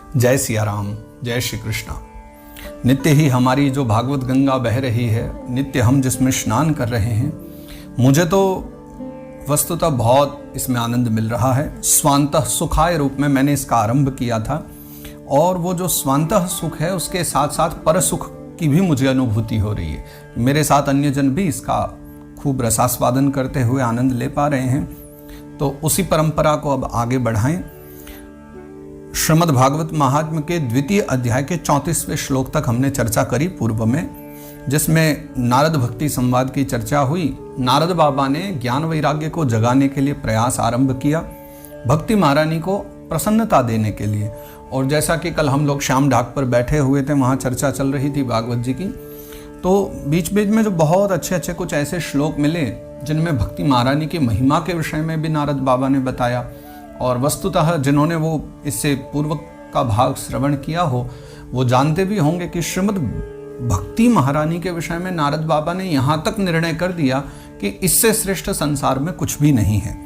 जय सिया राम, जय श्री कृष्णा। नित्य ही हमारी जो भागवत गंगा बह रही है, नित्य हम जिसमें स्नान कर रहे हैं, मुझे तो वस्तुतः बहुत इसमें आनंद मिल रहा है। स्वांतः सुखाय रूप में मैंने इसका आरंभ किया था और वो जो स्वांतः सुख है उसके साथ साथ पर सुख की भी मुझे अनुभूति हो रही है। मेरे साथ अन्य जन भी इसका खूब रसास्वादन करते हुए आनंद ले पा रहे हैं, तो उसी परंपरा को अब आगे बढ़ाएं। श्रीमद् भागवत महात्म्य के द्वितीय अध्याय के 34वें श्लोक तक हमने चर्चा करी पूर्व में, जिसमें नारद भक्ति संवाद की चर्चा हुई। नारद बाबा ने ज्ञान वैराग्य को जगाने के लिए प्रयास आरंभ किया, भक्ति महारानी को प्रसन्नता देने के लिए। और जैसा कि कल हम लोग श्याम ढाक पर बैठे हुए थे, वहाँ चर्चा चल रही थी भागवत जी की, तो बीच बीच में जो बहुत अच्छे कुछ ऐसे श्लोक मिले जिनमें भक्ति महारानी की महिमा के विषय में भी नारद बाबा ने बताया। और वस्तुतः जिन्होंने वो इससे पूर्व का भाग श्रवण किया हो वो जानते भी होंगे कि श्रीमद् भक्ति महारानी के विषय में नारद बाबा ने यहाँ तक निर्णय कर दिया कि इससे श्रेष्ठ संसार में कुछ भी नहीं है।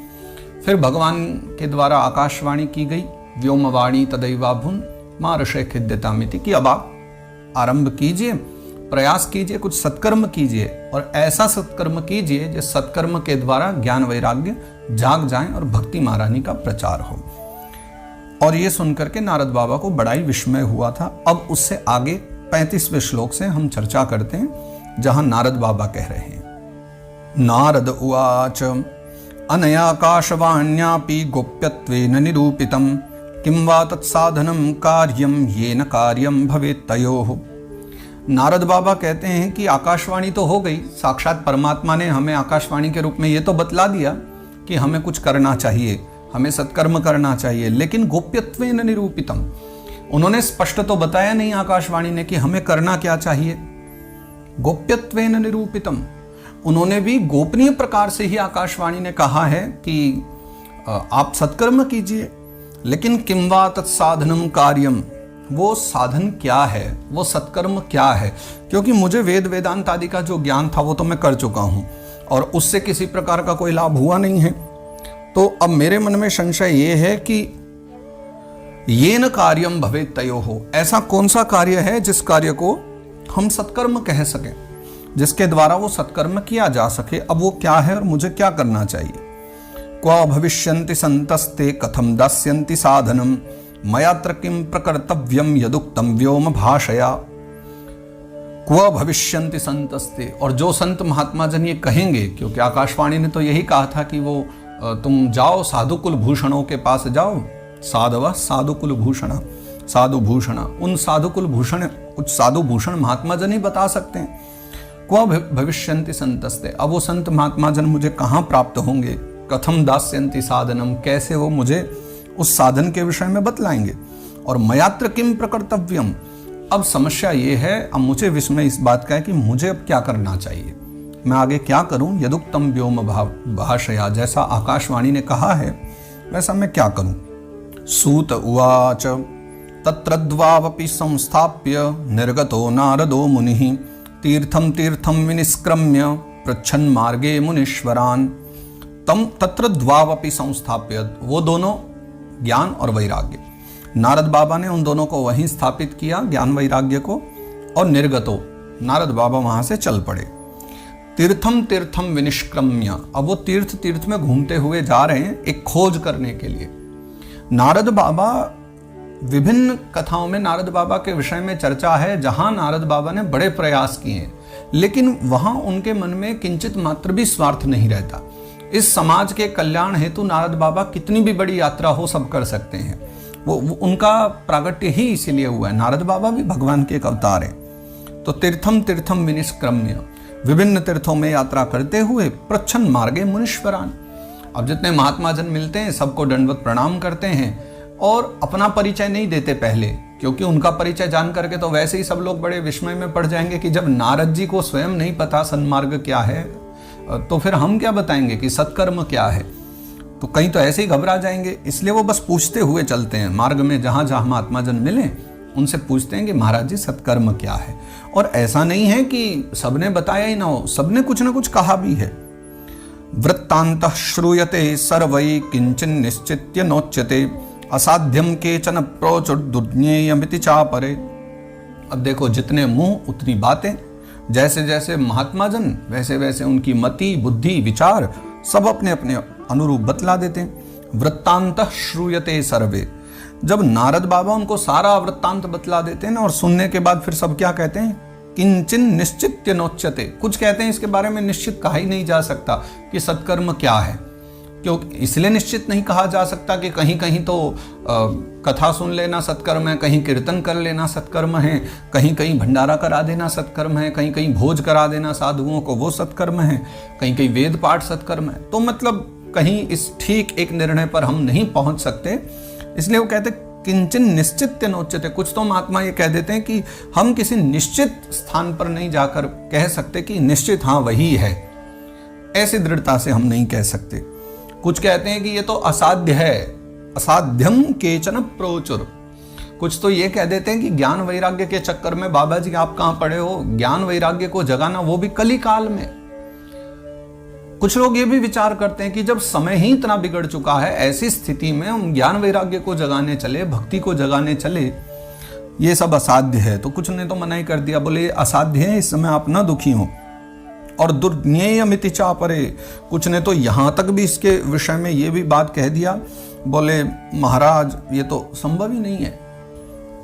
फिर भगवान के द्वारा आकाशवाणी की गई, व्योमवाणी तदैवाभुन मां ऋषे खिद्यतामिति, कि अब आप आरंभ कीजिए, प्रयास कीजिए, कुछ सत्कर्म कीजिए और ऐसा सत्कर्म कीजिए जिस सत्कर्म के द्वारा ज्ञान वैराग्य जाग जाएं और भक्ति महारानी का प्रचार हो। और ये सुनकर के नारद बाबा को बड़ा ही विस्मय हुआ था। अब उससे आगे 35वें श्लोक से हम चर्चा करते हैं, जहां नारद बाबा कह रहे हैं। नारद उवाच अनयाकाशवाण्यापि गोप्यत्वेन निरूपितं किं वा तत्साधनं कार्यं येन कार्यं भवेत् तयोः। नारद बाबा कहते हैं कि आकाशवाणी तो हो गई, साक्षात परमात्मा ने हमें आकाशवाणी के रूप में ये तो बतला दिया कि हमें कुछ करना चाहिए, हमें सत्कर्म करना चाहिए, लेकिन गोप्यत्वेन निरूपितम, उन्होंने स्पष्ट तो बताया नहीं आकाशवाणी ने कि हमें करना क्या चाहिए। गोप्यत्वेन निरूपितम, उन्होंने भी गोपनीय प्रकार से ही आकाशवाणी ने कहा है कि आप सत्कर्म कीजिए, लेकिन किं वा तत्साधनम कार्यम, वो साधन क्या है, वो सत्कर्म क्या है। क्योंकि मुझे वेद वेदांत आदि का जो ज्ञान था वो तो मैं कर चुका हूं और उससे किसी प्रकार का कोई लाभ हुआ नहीं है। तो अब मेरे मन में संशय ये है कि येन कार्यम भवेत् तयोः, ऐसा कौन सा कार्य है जिस कार्य को हम सत्कर्म कह सकें, जिसके द्वारा वो सत्कर्म किया जा सके। अब वो क्या है और मुझे क्या करना चाहिए। क्व भविष्यन्ति संतस्ते कथम दास्यन्ति साधनम मयात्र किं प्रकर्तव्यम यदुक्तम व्योम भाषया। क्व भविष्यन्ति संतस्ते, और जो संत महात्मा जन ये कहेंगे, क्योंकि आकाशवाणी ने तो यही कहा था कि वो तुम जाओ साधुकुल भूषणों के पास जाओ, साधव साधुकुल भूषण साधु भूषण, उन साधुकुल भूषण, कुछ साधु भूषण महात्मा जन ही बता सकते हैं। क्व भविष्यन्ति संतस्ते, अब वो संत महात्मा जन मुझे कहाँ प्राप्त होंगे। कथम दास्यन्ति साधनम, कैसे वो मुझे उस साधन के विषय में बतलाएंगे। और मयात्र किम प्रकर्तव्यम, अब समस्या ये है, अब मुझे विस्मय इस बात का है कि मुझे अब क्या करना चाहिए, मैं आगे क्या करूं। यदुक्तम व्योम भाषया, जैसा आकाशवाणी ने कहा है वैसा मैं क्या करूं। सूत उवाच तत्र द्वावपि संस्थाप्य निर्गतो नारदो मुनिः तीर्थम तीर्थम विनिष्क्रम्य पृच्छन् मार्गे मुनीश्वरान् तम तत्र द्वावपि संस्थाप्य, वो दोनों ज्ञान और वैराग्य, नारद बाबा ने उन दोनों को वहीं स्थापित किया, ज्ञान वैराग्य को। और निर्गतो, नारद बाबा वहां से चल पड़े। तीर्थम तीर्थम विनिष्क्रम्य, अब वो तीर्थ तीर्थ में घूमते हुए जा रहे हैं एक खोज करने के लिए। नारद बाबा, विभिन्न कथाओं में नारद बाबा के विषय में चर्चा है जहां नारद बाबा ने बड़े प्रयास किए हैं, लेकिन वहां उनके मन में किंचित मात्र भी स्वार्थ नहीं रहता। इस समाज के कल्याण हेतु नारद बाबा कितनी भी बड़ी यात्रा हो सब कर सकते हैं। वो उनका प्रागट्य ही इसीलिए हुआ है। नारद बाबा भी भगवान के एक अवतार हैं। तो तीर्थम तीर्थम विनिष्क्रम्य, विभिन्न तीर्थों में यात्रा करते हुए प्रच्छन्न मार्गे मुनीश्वरान, अब जितने महात्मा जन मिलते हैं सबको दंडवत प्रणाम करते हैं और अपना परिचय नहीं देते पहले, क्योंकि उनका परिचय जान करके तो वैसे ही सब लोग बड़े विस्मय में पड़ जाएंगे कि जब नारद जी को स्वयं नहीं पता सन्मार्ग क्या है तो फिर हम क्या बताएंगे कि सत्कर्म क्या है। तो कहीं तो ऐसे ही घबरा जाएंगे, इसलिए वो बस पूछते हुए चलते हैं। मार्ग में जहां जहां महात्मा जन मिले उनसे पूछते हैं कि महाराज जी सत्कर्म क्या है। और ऐसा नहीं है कि सबने बताया ही ना हो, सबने कुछ ना कुछ कहा भी है। वृत्तान्तः श्रूयते सर्वै किंचिन् निश्चित्य नोच्यते असाध्यम केचन प्रोचुर दुर्ज्ञेयमिति चापरे। अब देखो, जितने मुंह उतनी बातें। जैसे जैसे महात्मा जन वैसे वैसे उनकी मति, बुद्धि, विचार सब अपने अपने अनुरूप बतला देते हैं। वृत्तांतः श्रूयते सर्वे। जब नारद बाबा उनको सारा वृत्तांत बतला देते हैं ना, और सुनने के बाद फिर सब क्या कहते हैं, किंचिन निश्चित्य नोच्यते। कुछ कहते हैं इसके बारे में निश्चित कहा ही नहीं जा सकता कि सत्कर्म क्या है। क्यों इसलिए निश्चित नहीं कहा जा सकता कि कहीं कहीं तो कथा सुन लेना सत्कर्म है, कहीं कीर्तन कर लेना सत्कर्म है, कहीं कहीं भंडारा करा देना सत्कर्म है, कहीं कहीं भोज करा देना साधुओं को वो सत्कर्म है, कहीं कहीं वेद पाठ सत्कर्म है। तो मतलब कहीं इस ठीक एक निर्णय पर हम नहीं पहुंच सकते। इसलिए वो कहते किंचन निश्चित नोच्यते। कुछ तो महात्मा ये कह देते हैं कि हम किसी निश्चित स्थान पर नहीं जाकर कह सकते कि निश्चित हाँ वही है, ऐसी दृढ़ता से हम नहीं कह सकते। कुछ कहते हैं कि ये तो असाध्य है, असाध्यम केचन प्रोचुर। कुछ तो ये कह देते हैं कि ज्ञान वैराग्य के चक्कर में बाबा जी आप कहां पड़े हो, ज्ञान वैराग्य को जगाना वो भी कली काल में। कुछ लोग ये भी विचार करते हैं कि जब समय ही इतना बिगड़ चुका है, ऐसी स्थिति में हम ज्ञान वैराग्य को जगाने चले, भक्ति को जगाने चले, ये सब असाध्य है। तो कुछ ने तो मना ही कर दिया, बोले असाध्य है, इस समय आप ना दुखी हो। और दुर्ज्ञेयमिति चापरे। कुछ ने तो यहां तक भी इसके विषय में ये भी बात कह दिया, बोले महाराज ये तो संभव ही नहीं है।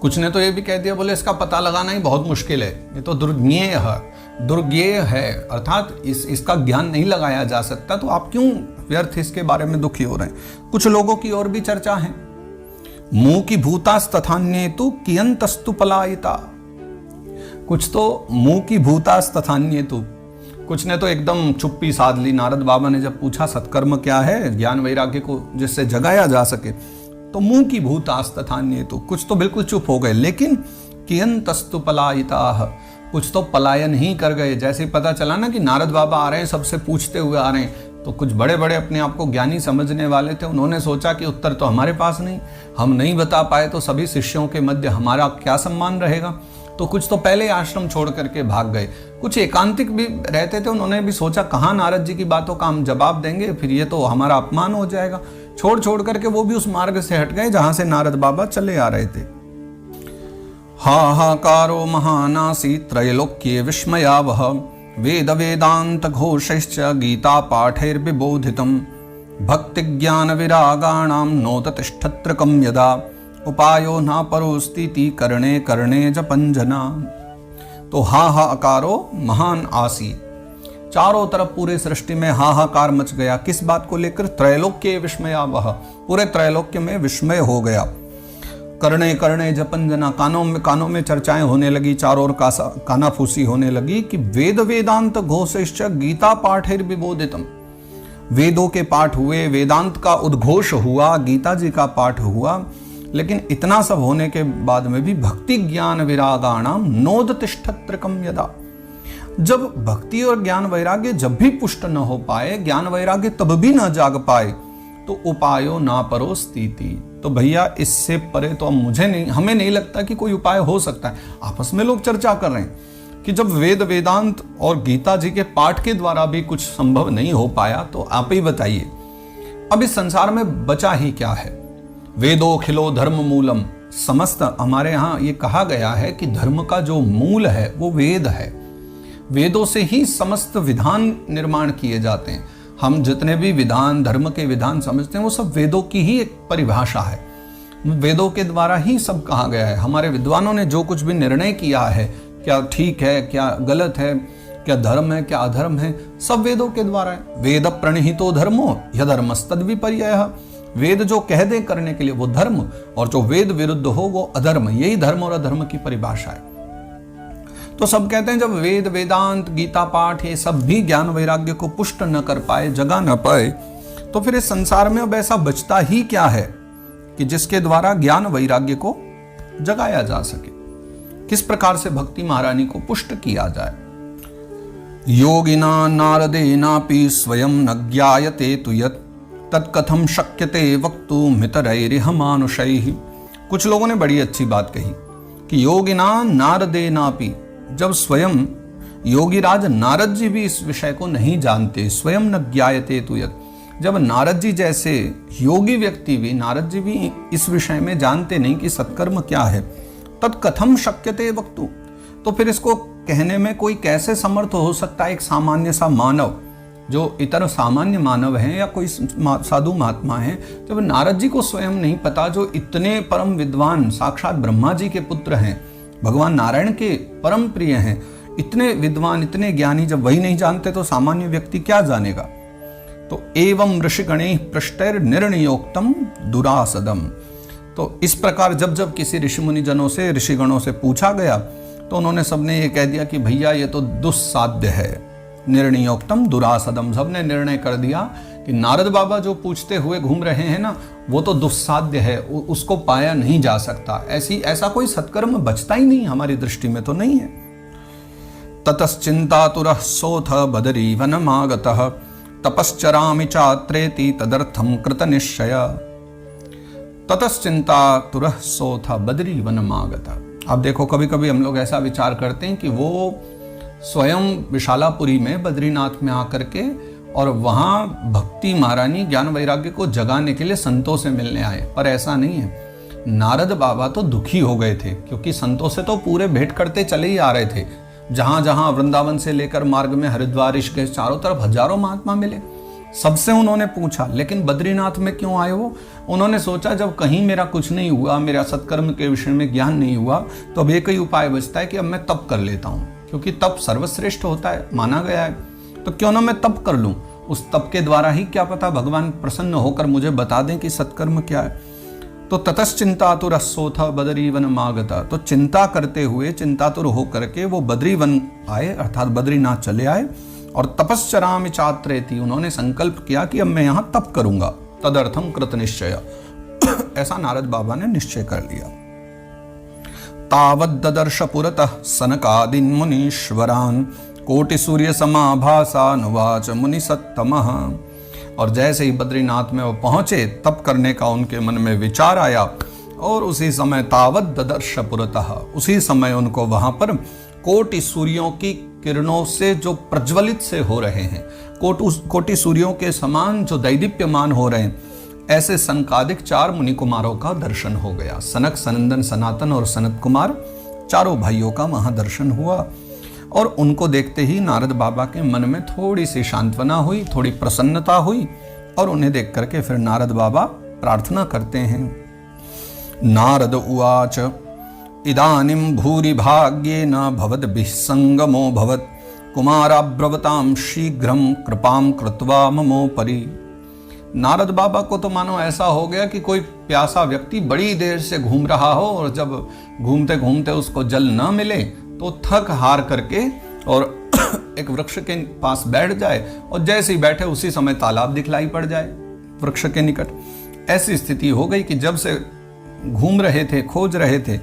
कुछ ने तो ये भी कह दिया, बोले इसका पता लगाना ही बहुत मुश्किल है, ये तो दुर्ज्ञेय है, दुर्ज्ञेय है, अर्थात इसका ज्ञान नहीं लगाया जा सकता, तो आप क्यों व्यर्थ इसके बारे में दुखी हो रहे हैं। कुछ लोगों की और भी चर्चा है। मुंह की भूतास्तथान्येतु कियंतस्तु पलायिता। कुछ तो मुंह की भूतास्तथान्येतु। कुछ ने तो एकदम चुप्पी साध ली। नारद बाबा ने जब पूछा सत्कर्म क्या है, ज्ञान वैराग्य को जिससे जगाया जा सके, तो मुंह की भूतास्तथान्य। तो कुछ तो बिल्कुल चुप हो गए। लेकिन कियंतस्तु पलायिताः, कुछ तो पलायन ही कर गए। जैसे ही पता चला ना कि नारद बाबा आ रहे हैं, सबसे पूछते हुए आ रहे हैं, तो कुछ बड़े बड़े अपने आप को ज्ञानी समझने वाले थे, उन्होंने सोचा कि उत्तर तो हमारे पास नहीं, हम नहीं बता पाए तो सभी शिष्यों के मध्य हमारा क्या सम्मान रहेगा। तो कुछ तो पहले आश्रम छोड़ करके भाग गए। कुछ एकांतिक भी रहते थे, उन्होंने भी सोचा कहाँ नारद जी की बातों का हम जवाब देंगे, फिर ये तो हमारा अपमान हो जाएगा। छोड़ करके वो भी उस मार्ग से हट गए जहां से नारद बाबा चले आ रहे थे। हाहाकारो महानासी त्रैलोक्ये विस्मयावह, वेद वेदांत घोषैश्च गीता पाठैर्विबोधितम्, भक्ति ज्ञान विरागाणाम नोततिष्ठत्रकं यदा, उपायो ना परोस्तीति करणे करणे जपंजना। तो हाहाकारो महान आसी, चारों तरफ पूरे सृष्टि में हाहाकार मच गया। किस बात को लेकर? त्रैलोक्य विस्मयावह, पूरे त्रैलोक्य में विस्मय हो गया। करणे करणे जपंजना, कानों में चर्चाएं होने लगी, चारों ओर कानाफूसी होने लगी कि वेद वेदांत घोषैश्च गीता पाठैर्विबोधितम्। वेदों के पाठ हुए, वेदांत का उद्घोष हुआ, गीता जी का पाठ हुआ। लेकिन इतना सब होने के बाद में भी भक्ति ज्ञान विरागाणाम नोदतिष्ठत्रकं यदा, जब भक्ति और ज्ञान वैराग्य जब भी पुष्ट न हो पाए, ज्ञान वैराग्य तब भी न जाग पाए, तो उपायो ना परोस्तीति। तो भैया इससे परे तो हमें नहीं लगता कि कोई उपाय हो सकता है। आपस में लोग चर्चा कर रहे हैं कि जब वेद वेदांत और गीता जी के पाठ के द्वारा भी कुछ संभव नहीं हो पाया, तो आप ही बताइए अब इस संसार में बचा ही क्या है। वेदोखिलो धर्म मूलम, समस्त, हमारे यहाँ ये कहा गया है कि धर्म का जो मूल है वो वेद है। वेदों से ही समस्त विधान निर्माण किए जाते हैं। हम जितने भी विधान, धर्म के विधान समझते हैं, वो सब वेदों की ही एक परिभाषा है। वेदों के द्वारा ही सब कहा गया है। हमारे विद्वानों ने जो कुछ भी निर्णय किया है, क्या ठीक है, क्या गलत है, क्या धर्म है, क्या अधर्म है, सब वेदों के द्वारा है। वेद प्रणहितो धर्मो यधर्मस्तद विपर्ययः, वेद जो कह दे करने के लिए वो धर्म, और जो वेद विरुद्ध हो वो अधर्म। यही धर्म और अधर्म की परिभाषा है। तो सब कहते हैं जब वेद वेदांत गीता पाठ ये सब भी ज्ञान वैराग्य को पुष्ट न कर पाए, जगा न पाए, तो फिर इस संसार में अब ऐसा बचता ही क्या है कि जिसके द्वारा ज्ञान वैराग्य को जगाया जा सके। किस प्रकार से भक्ति महारानी को पुष्ट किया जाए। योगिना नारदेनापि स्वयं न ज्ञायते तु यत् तत्कथम शक्यते वक्तुमितरैरिह मानुषैः। कुछ लोगों ने बड़ी अच्छी बात कही कि योगिना नारदेनापि, जब स्वयं योगीराज नारद जी भी इस विषय को नहीं जानते, स्वयं न ज्ञायते तु यत्, जब नारद जी जैसे योगी व्यक्ति भी, नारद जी भी इस विषय में जानते नहीं कि सत्कर्म क्या है, तत्कथम शक्यते वक्तु, तो फिर इसको कहने में कोई कैसे समर्थ हो सकता है? एक सामान्य सा मानव, जो इतर सामान्य मानव हैं या कोई साधु महात्मा हैं, जब नारद जी को स्वयं नहीं पता, जो इतने परम विद्वान साक्षात ब्रह्मा जी के पुत्र हैं, भगवान नारायण के परम प्रिय हैं, इतने विद्वान इतने ज्ञानी, जब वही नहीं जानते तो सामान्य व्यक्ति क्या जानेगा? तो एवं ऋषिगणे पृष्ठैर निर्णयोक्तम दुरासदम, तो इस प्रकार जब जब किसी ऋषि मुनि जनों से, ऋषिगणों से पूछा गया तो उन्होंने सबने ये कह दिया कि भैया ये तो दुस्साध्य है। निर्णयोक्तम दुरासदम, सबने निर्णय कर दिया कि नारद बाबा जो पूछते हुए घूम रहे हैं ना, वो तो दुस्साध्य है, उसको पाया नहीं जा सकता। ऐसा कोई सत्कर्म बचता ही नहीं, हमारी दृष्टि में तो नहीं है। ततश्चिंतातुरः सोऽथ बदरी वनमागतः तपश्चरामि चात्रेति तदर्थं कृतनिश्चय। ततश्चिंतातुरः सोऽथ बदरी वनमागतः। आप देखो, कभी कभी हम लोग ऐसा विचार करते हैं कि वो स्वयं विशालापुरी में, बद्रीनाथ में आकर के, और वहाँ भक्ति महारानी ज्ञान वैराग्य को जगाने के लिए संतों से मिलने आए, पर ऐसा नहीं है। नारद बाबा तो दुखी हो गए थे, क्योंकि संतों से तो पूरे भेंट करते चले ही आ रहे थे। जहाँ जहाँ वृंदावन से लेकर मार्ग में हरिद्वार, ऋषिकेश, चारों तरफ हजारों महात्मा मिले, सबसे उन्होंने पूछा, लेकिन बद्रीनाथ में क्यों आए वो? उन्होंने सोचा जब कहीं मेरा कुछ नहीं हुआ, मेरा सत्कर्म के विषय में ज्ञान नहीं हुआ, तो अब एक ही उपाय बचता है कि अब मैं तप कर लेता हूँ, क्योंकि तप सर्वश्रेष्ठ होता है, माना गया है। तो क्यों ना मैं तप कर लूं, उस तप के द्वारा ही क्या पता भगवान प्रसन्न होकर मुझे बता दें कि सत्कर्म क्या है। तो ततश्चिंतातुरः सोऽथ बदरी वनमागतः, तो चिंता करते हुए, चिंतातुर होकर के वो बद्री वन आए, अर्थात बद्रीनाथ चले आए। और तपश्चरामि चात्रेति, उन्होंने संकल्प किया कि अब मैं यहाँ तप करूंगा। तदर्थम कृत निश्चय, ऐसा नारद बाबा ने निश्चय कर लिया। तावद्ददर्श पुरतः सनकादीन् मुनीश्वरान् कोटि सूर्य समाभासानुवाच मुनि सत्तमः। और जैसे ही बद्रीनाथ में वो पहुंचे, तप करने का उनके मन में विचार आया, और उसी समय तावद्ददर्श पुरतः, उसी समय उनको वहां पर कोटि सूर्यों की किरणों से जो प्रज्वलित से हो रहे हैं, कोटि सूर्यों के समान जो दैदीप्यमान हो रहे हैं, ऐसे सनकादिक 4 मुनि कुमारों का दर्शन हो गया। सनक, सनंदन, सनातन और सनत कुमार, चारों भाइयों का वहां दर्शन हुआ। और उनको देखते ही नारद बाबा के मन में थोड़ी सी सांत्वना हुई, थोड़ी प्रसन्नता हुई, और उन्हें देख करके फिर नारद बाबा प्रार्थना करते हैं। नारद उवाच इदानीं भूरि भाग्येन भवद्भिः संगमो भवत् कुमाराब्रवतां शीघ्रं कृपां कृत्वा ममोपरि। नारद बाबा को तो मानो ऐसा हो गया कि कोई प्यासा व्यक्ति बड़ी देर से घूम रहा हो, और जब घूमते घूमते उसको जल न मिले तो थक हार करके और एक वृक्ष के पास बैठ जाए, और जैसे ही बैठे उसी समय तालाब दिखलाई पड़ जाए वृक्ष के निकट। ऐसी स्थिति हो गई कि जब से घूम रहे थे, खोज रहे थे,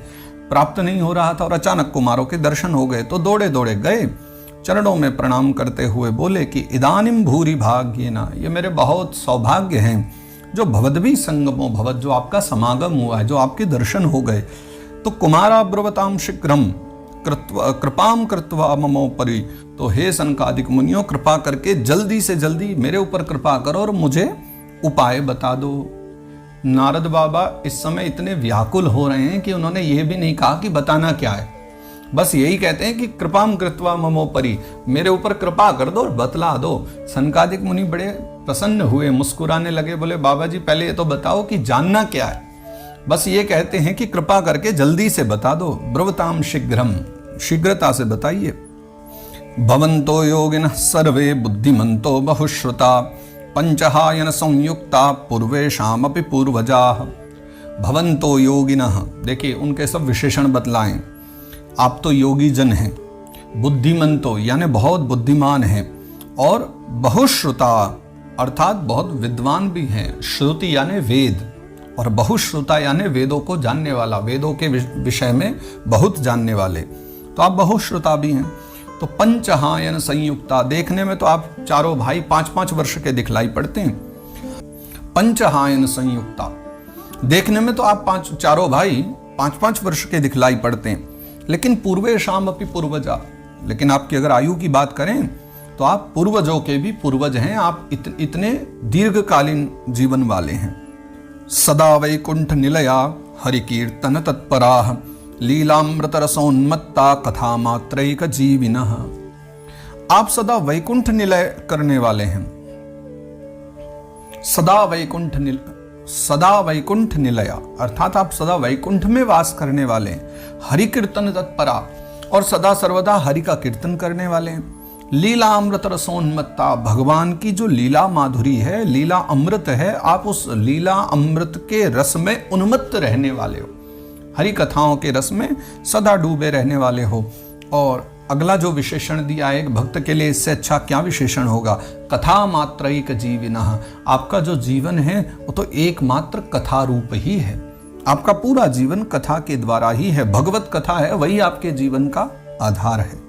प्राप्त नहीं हो रहा था, और अचानक कुमारों के दर्शन हो गए, तो दौड़े दौड़े गए, चरणों में प्रणाम करते हुए बोले कि इदानीं भूरि भाग्येन, ये मेरे बहुत सौभाग्य हैं, जो भवद्भिः संगमो भवत्, जो आपका समागम हुआ है, जो आपके दर्शन हो गए। तो कुमाराब्रवतां शीघ्रं कृपाम कृत्वा ममोपरि, तो हे सनकादिक मुनियों, कृपा करके जल्दी से जल्दी मेरे ऊपर कृपा करो और मुझे उपाय बता दो। नारद बाबा इस समय इतने व्याकुल हो रहे हैं कि उन्होंने ये भी नहीं कहा कि बताना क्या है, बस यही कहते हैं कि कृपाम कृत्वा ममोपरि, मेरे ऊपर कृपा कर दो और बतला दो। सनकादिक मुनि बड़े प्रसन्न हुए, मुस्कुराने लगे, बोले बाबा जी पहले ये तो बताओ कि जानना क्या है। बस ये कहते हैं कि कृपा करके जल्दी से बता दो। ब्रवताम शीघ्रम, शीघ्रता से बताइए। भवन्तो योगिनः सर्वे बुद्धिमन्तो बहुश्रुता पंचहायन संयुक्ता पूर्वेशामपि पूर्वजाः। भवन्तो योगिनः, देखिए उनके सब विशेषण बतलाएं। आप तो योगी जन हैं, बुद्धिमंतो यानी बहुत बुद्धिमान हैं, और बहुश्रुता अर्थात बहुत विद्वान भी हैं। श्रुति यानी वेद, और बहुश्रुता यानी वेदों को जानने वाला, वेदों के विषय में बहुत जानने वाले, तो आप बहुश्रुता भी हैं। तो पंचहायन संयुक्ता, देखने में तो आप चारों भाई 5-5 वर्ष के दिखलाई पड़ते हैं। पंचहायन संयुक्ता, देखने में तो आप चारों भाई 5-5 वर्ष के दिखलाई पड़ते हैं, लेकिन पूर्वेशाम अपि पूर्वजा, लेकिन आपकी अगर आयु की बात करें तो आप पूर्वजों के भी पूर्वज हैं, आप इतने दीर्घकालीन जीवन वाले हैं। सदा वैकुंठ निलया हरि कीर्तन तत्पराः लीलामृत रसोन्मत्ता कथा मात्रैक जीविनः। आप सदा वैकुंठ निलय करने वाले हैं। सदा वैकुंठ निलया अर्थात आप सदा वैकुंठ में वास करने वाले हैं। हरि कीर्तन तत्परा और सदा सर्वदा हरि का कीर्तन करने वाले हैं। लीला अमृत रसोन्मत्ता, भगवान की जो लीला माधुरी है, लीला अमृत है, आप उस लीला अमृत के रस में उन्मत्त रहने वाले हो, हरि कथाओं के रस में सदा डूबे रहने वाले हो। और अगला जो विशेषण दिया है एक भक्त के लिए, इससे अच्छा क्या विशेषण होगा। कथा मात्रैक जीविनः, आपका जो जीवन है वो तो एकमात्र कथा रूप ही है। आपका पूरा जीवन कथा के द्वारा ही है, भगवत कथा है, वही आपके जीवन का आधार है।